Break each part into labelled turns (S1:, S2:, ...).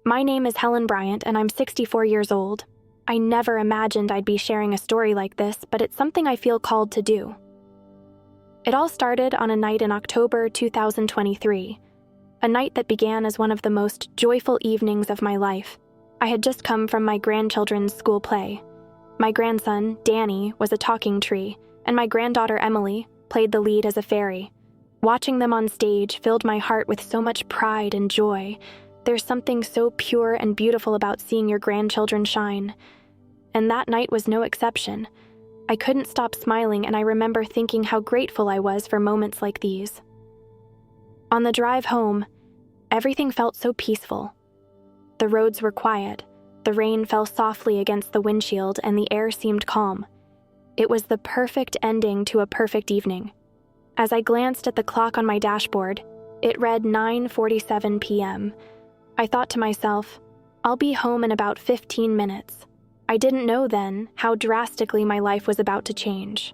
S1: My name is Helen Bryant, and I'm 64 years old. I never imagined I'd be sharing a story like this, but it's something I feel called to do. It all started on a night in October 2023, a night that began as one of the most joyful evenings of my life. I had just come from my grandchildren's school play. My grandson, Danny, was a talking tree, and my granddaughter, Emily, played the lead as a fairy. Watching them on stage filled my heart with so much pride and joy. There's something so pure and beautiful about seeing your grandchildren shine. And that night was no exception. I couldn't stop smiling, and I remember thinking how grateful I was for moments like these. On the drive home, everything felt so peaceful. The roads were quiet, the rain fell softly against the windshield, and the air seemed calm. It was the perfect ending to a perfect evening. As I glanced at the clock on my dashboard, it read 9:47 p.m. I thought to myself, I'll be home in about 15 minutes. I didn't know then how drastically my life was about to change.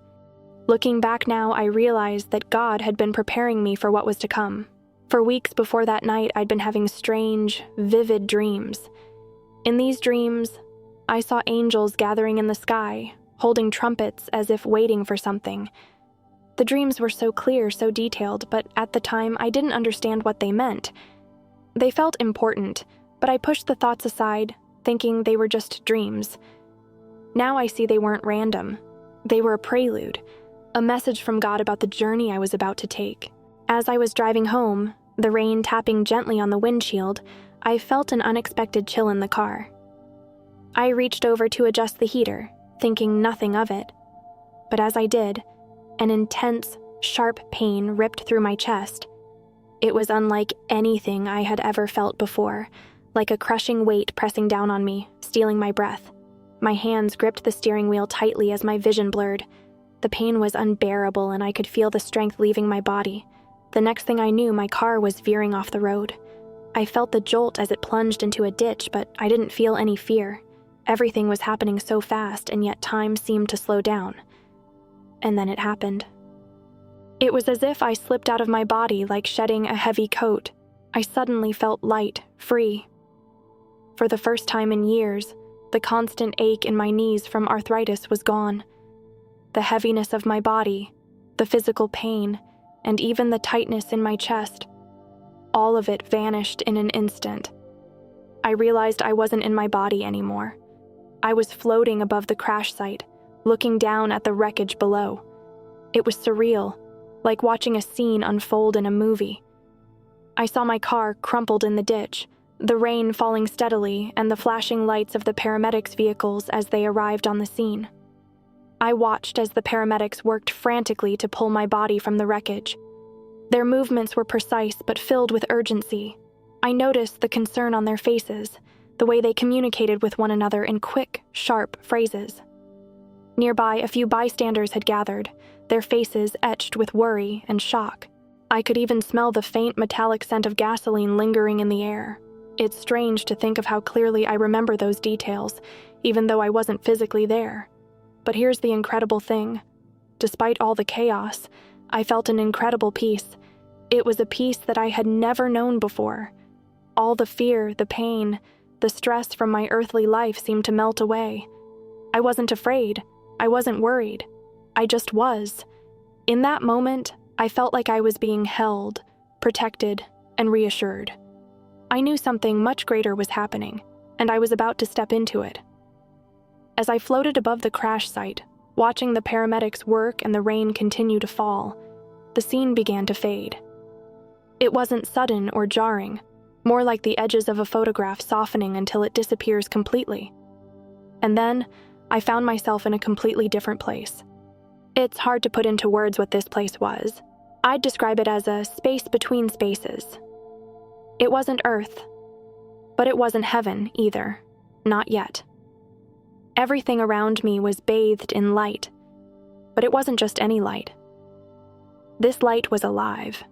S1: Looking back now, I realized that God had been preparing me for what was to come. For weeks before that night, I'd been having strange, vivid dreams. In these dreams, I saw angels gathering in the sky, holding trumpets as if waiting for something. The dreams were so clear, so detailed, but at the time, I didn't understand what they meant. They felt important, but I pushed the thoughts aside, thinking they were just dreams. Now I see they weren't random. They were a prelude, a message from God about the journey I was about to take. As I was driving home, the rain tapping gently on the windshield, I felt an unexpected chill in the car. I reached over to adjust the heater, thinking nothing of it. But as I did, an intense, sharp pain ripped through my chest. It was unlike anything I had ever felt before, like a crushing weight pressing down on me, stealing my breath. My hands gripped the steering wheel tightly as my vision blurred. The pain was unbearable, and I could feel the strength leaving my body. The next thing I knew, my car was veering off the road. I felt the jolt as it plunged into a ditch, but I didn't feel any fear. Everything was happening so fast, and yet time seemed to slow down. And then it happened. It was as if I slipped out of my body like shedding a heavy coat. I suddenly felt light, free. For the first time in years, the constant ache in my knees from arthritis was gone. The heaviness of my body, the physical pain, and even the tightness in my chest, all of it vanished in an instant. I realized I wasn't in my body anymore. I was floating above the crash site, looking down at the wreckage below. It was surreal, like watching a scene unfold in a movie. I saw my car crumpled in the ditch, the rain falling steadily, and the flashing lights of the paramedics' vehicles as they arrived on the scene. I watched as the paramedics worked frantically to pull my body from the wreckage. Their movements were precise but filled with urgency. I noticed the concern on their faces, the way they communicated with one another in quick, sharp phrases. Nearby, a few bystanders had gathered, their faces etched with worry and shock. I could even smell the faint metallic scent of gasoline lingering in the air. It's strange to think of how clearly I remember those details, even though I wasn't physically there. But here's the incredible thing. Despite all the chaos, I felt an incredible peace. It was a peace that I had never known before. All the fear, the pain, the stress from my earthly life seemed to melt away. I wasn't afraid. I wasn't worried. I just was. In that moment, I felt like I was being held, protected, and reassured. I knew something much greater was happening, and I was about to step into it. As I floated above the crash site, watching the paramedics work and the rain continue to fall, the scene began to fade. It wasn't sudden or jarring, more like the edges of a photograph softening until it disappears completely. And then, I found myself in a completely different place. It's hard to put into words what this place was. I'd describe it as a space between spaces. It wasn't Earth, but it wasn't heaven either. Not yet. Everything around me was bathed in light, but it wasn't just any light. This light was alive.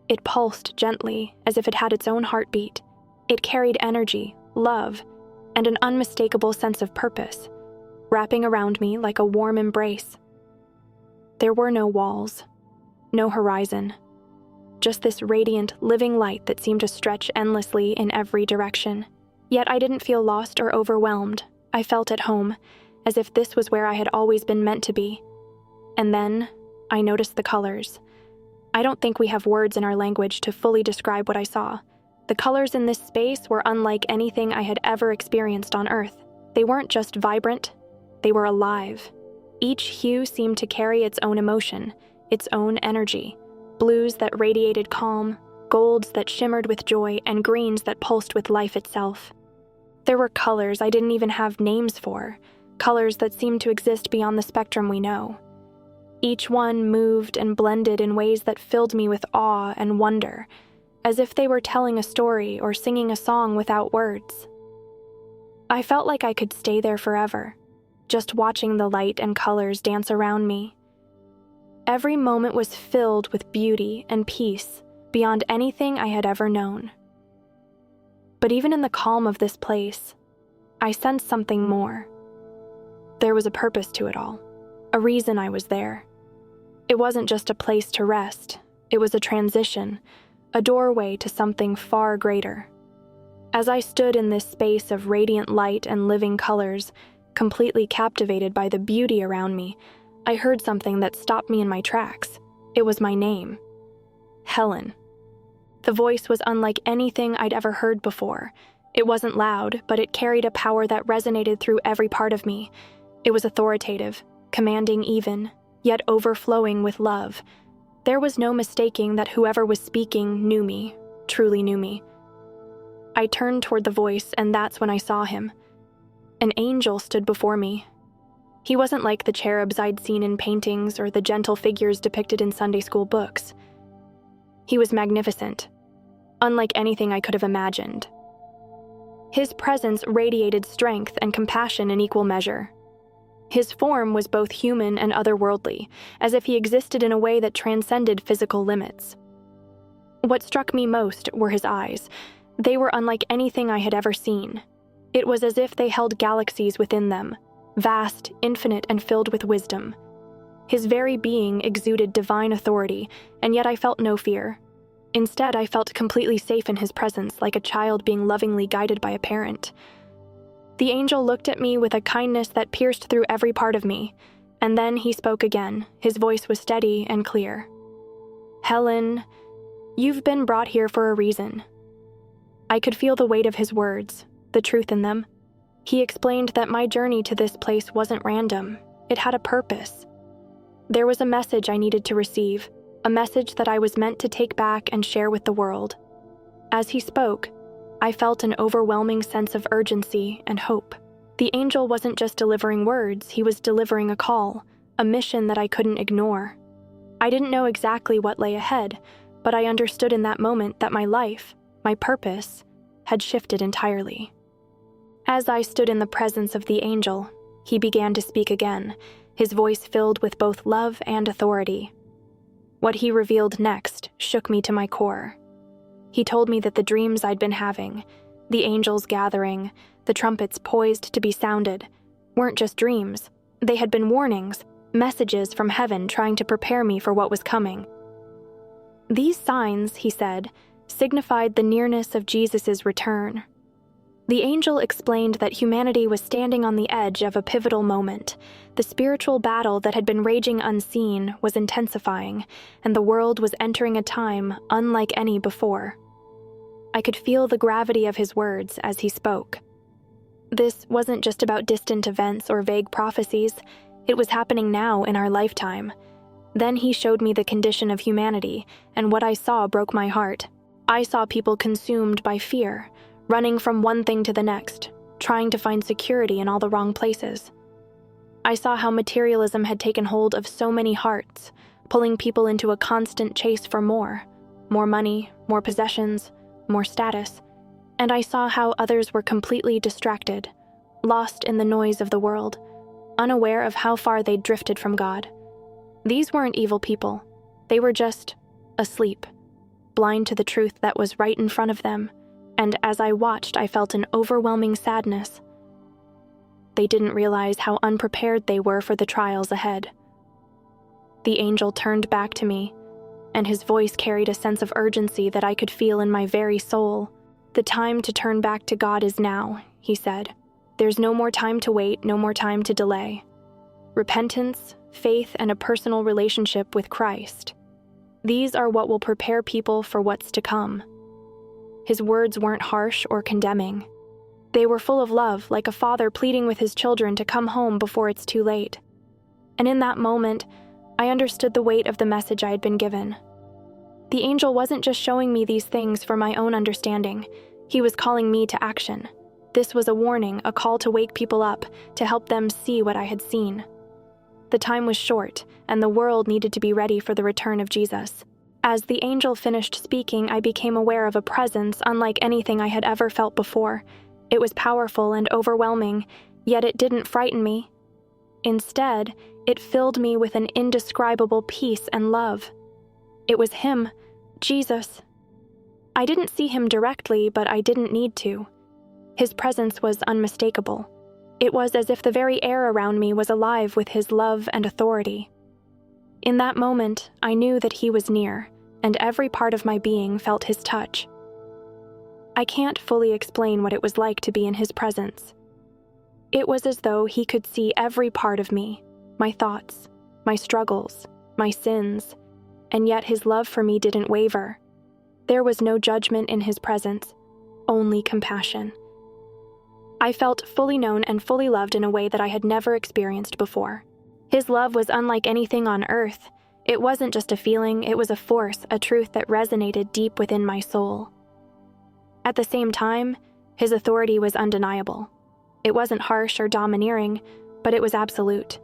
S1: It pulsed gently, as if it had its own heartbeat. It carried energy, love, and an unmistakable sense of purpose, wrapping around me like a warm embrace. There were no walls, no horizon, just this radiant, living light that seemed to stretch endlessly in every direction. Yet I didn't feel lost or overwhelmed. I felt at home, as if this was where I had always been meant to be. And then, I noticed the colors. I don't think we have words in our language to fully describe what I saw. The colors in this space were unlike anything I had ever experienced on Earth. They weren't just vibrant, they were alive. Each hue seemed to carry its own emotion, its own energy. Blues that radiated calm, golds that shimmered with joy, and greens that pulsed with life itself. There were colors I didn't even have names for, colors that seemed to exist beyond the spectrum we know. Each one moved and blended in ways that filled me with awe and wonder, as if they were telling a story or singing a song without words. I felt like I could stay there forever, just watching the light and colors dance around me. Every moment was filled with beauty and peace beyond anything I had ever known. But even in the calm of this place, I sensed something more. There was a purpose to it all, a reason I was there. It wasn't just a place to rest, it was a transition, a doorway to something far greater. As I stood in this space of radiant light and living colors, completely captivated by the beauty around me, I heard something that stopped me in my tracks. It was my name. Helen. The voice was unlike anything I'd ever heard before. It wasn't loud, but it carried a power that resonated through every part of me. It was authoritative, commanding even, yet overflowing with love. There was no mistaking that whoever was speaking knew me, truly knew me. I turned toward the voice, and that's when I saw him. An angel stood before me. He wasn't like the cherubs I'd seen in paintings or the gentle figures depicted in Sunday school books. He was magnificent, unlike anything I could have imagined. His presence radiated strength and compassion in equal measure. His form was both human and otherworldly, as if he existed in a way that transcended physical limits. What struck me most were his eyes. They were unlike anything I had ever seen. It was as if they held galaxies within them, vast, infinite, and filled with wisdom. His very being exuded divine authority, and yet I felt no fear. Instead, I felt completely safe in his presence, like a child being lovingly guided by a parent. The angel looked at me with a kindness that pierced through every part of me, and then he spoke again. His voice was steady and clear. "Helen, you've been brought here for a reason." I could feel the weight of his words, the truth in them. He explained that my journey to this place wasn't random. It had a purpose. There was a message I needed to receive, a message that I was meant to take back and share with the world. As he spoke, I felt an overwhelming sense of urgency and hope. The angel wasn't just delivering words, he was delivering a call, a mission that I couldn't ignore. I didn't know exactly what lay ahead, but I understood in that moment that my life, my purpose, had shifted entirely. As I stood in the presence of the angel, he began to speak again, his voice filled with both love and authority. What he revealed next shook me to my core. He told me that the dreams I'd been having, the angels gathering, the trumpets poised to be sounded, weren't just dreams. They had been warnings, messages from heaven trying to prepare me for what was coming. These signs, he said, signified the nearness of Jesus' return. The angel explained that humanity was standing on the edge of a pivotal moment. The spiritual battle that had been raging unseen was intensifying, and the world was entering a time unlike any before. I could feel the gravity of his words as he spoke. This wasn't just about distant events or vague prophecies. It was happening now in our lifetime. Then he showed me the condition of humanity, and what I saw broke my heart. I saw people consumed by fear, running from one thing to the next, trying to find security in all the wrong places. I saw how materialism had taken hold of so many hearts, pulling people into a constant chase for more money, more possessions, more status, and I saw how others were completely distracted, lost in the noise of the world, unaware of how far they'd drifted from God. These weren't evil people. They were just asleep, blind to the truth that was right in front of them. And as I watched, I felt an overwhelming sadness. They didn't realize how unprepared they were for the trials ahead. The angel turned back to me, and his voice carried a sense of urgency that I could feel in my very soul. "The time to turn back to God is now," he said. "There's no more time to wait, no more time to delay. Repentance, faith, and a personal relationship with Christ. These are what will prepare people for what's to come." His words weren't harsh or condemning. They were full of love, like a father pleading with his children to come home before it's too late. And in that moment, I understood the weight of the message I had been given. The angel wasn't just showing me these things for my own understanding. He was calling me to action. This was a warning, a call to wake people up, to help them see what I had seen. The time was short, and the world needed to be ready for the return of Jesus. As the angel finished speaking, I became aware of a presence unlike anything I had ever felt before. It was powerful and overwhelming, yet it didn't frighten me. Instead, it filled me with an indescribable peace and love. It was him, Jesus. I didn't see him directly, but I didn't need to. His presence was unmistakable. It was as if the very air around me was alive with his love and authority. In that moment, I knew that he was near, and every part of my being felt his touch. I can't fully explain what it was like to be in his presence. It was as though he could see every part of me, my thoughts, my struggles, my sins, and yet his love for me didn't waver. There was no judgment in his presence, only compassion. I felt fully known and fully loved in a way that I had never experienced before. His love was unlike anything on earth. It wasn't just a feeling, it was a force, a truth that resonated deep within my soul. At the same time, his authority was undeniable. It wasn't harsh or domineering, but it was absolute.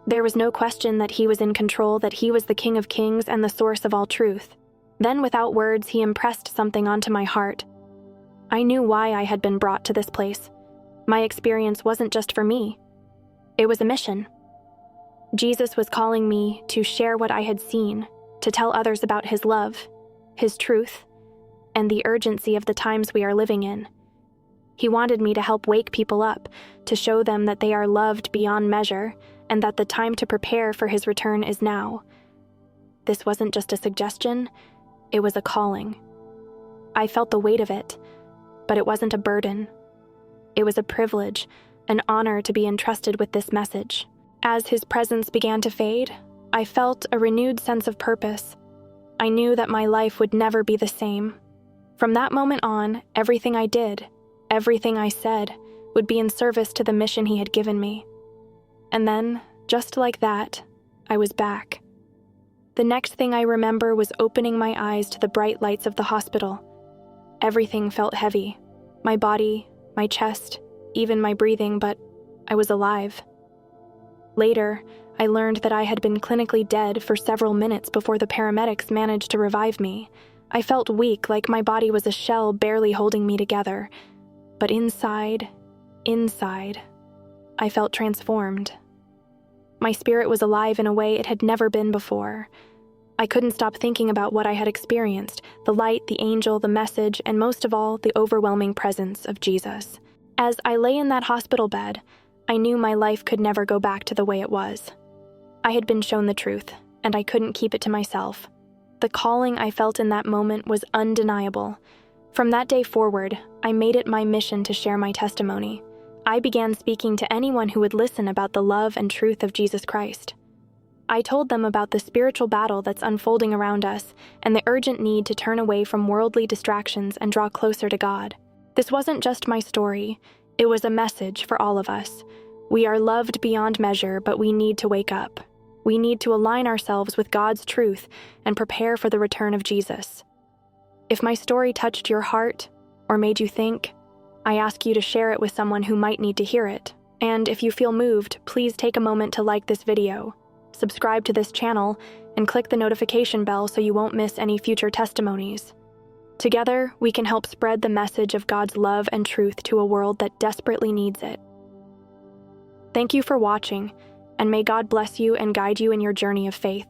S1: There was no question that he was in control, that he was the King of Kings and the source of all truth. Then, without words, he impressed something onto my heart. I knew why I had been brought to this place. My experience wasn't just for me. It was a mission. Jesus was calling me to share what I had seen, to tell others about his love, his truth, and the urgency of the times we are living in. He wanted me to help wake people up, to show them that they are loved beyond measure, and that the time to prepare for his return is now. This wasn't just a suggestion, it was a calling. I felt the weight of it, but it wasn't a burden. It was a privilege, an honor to be entrusted with this message. As his presence began to fade, I felt a renewed sense of purpose. I knew that my life would never be the same. From that moment on, everything I did, everything I said, would be in service to the mission he had given me. And then, just like that, I was back. The next thing I remember was opening my eyes to the bright lights of the hospital. Everything felt heavy. My body, my chest, even my breathing, but I was alive. Later, I learned that I had been clinically dead for several minutes before the paramedics managed to revive me. I felt weak, like my body was a shell barely holding me together. But inside, I felt transformed. My spirit was alive in a way it had never been before. I couldn't stop thinking about what I had experienced, the light, the angel, the message, and most of all, the overwhelming presence of Jesus. As I lay in that hospital bed, I knew my life could never go back to the way it was. I had been shown the truth, and I couldn't keep it to myself. The calling I felt in that moment was undeniable. From that day forward, I made it my mission to share my testimony. I began speaking to anyone who would listen about the love and truth of Jesus Christ. I told them about the spiritual battle that's unfolding around us and the urgent need to turn away from worldly distractions and draw closer to God. This wasn't just my story, it was a message for all of us. We are loved beyond measure, but we need to wake up. We need to align ourselves with God's truth and prepare for the return of Jesus. If my story touched your heart or made you think, I ask you to share it with someone who might need to hear it. And if you feel moved, please take a moment to like this video, subscribe to this channel, and click the notification bell so you won't miss any future testimonies. Together, we can help spread the message of God's love and truth to a world that desperately needs it. Thank you for watching, and may God bless you and guide you in your journey of faith.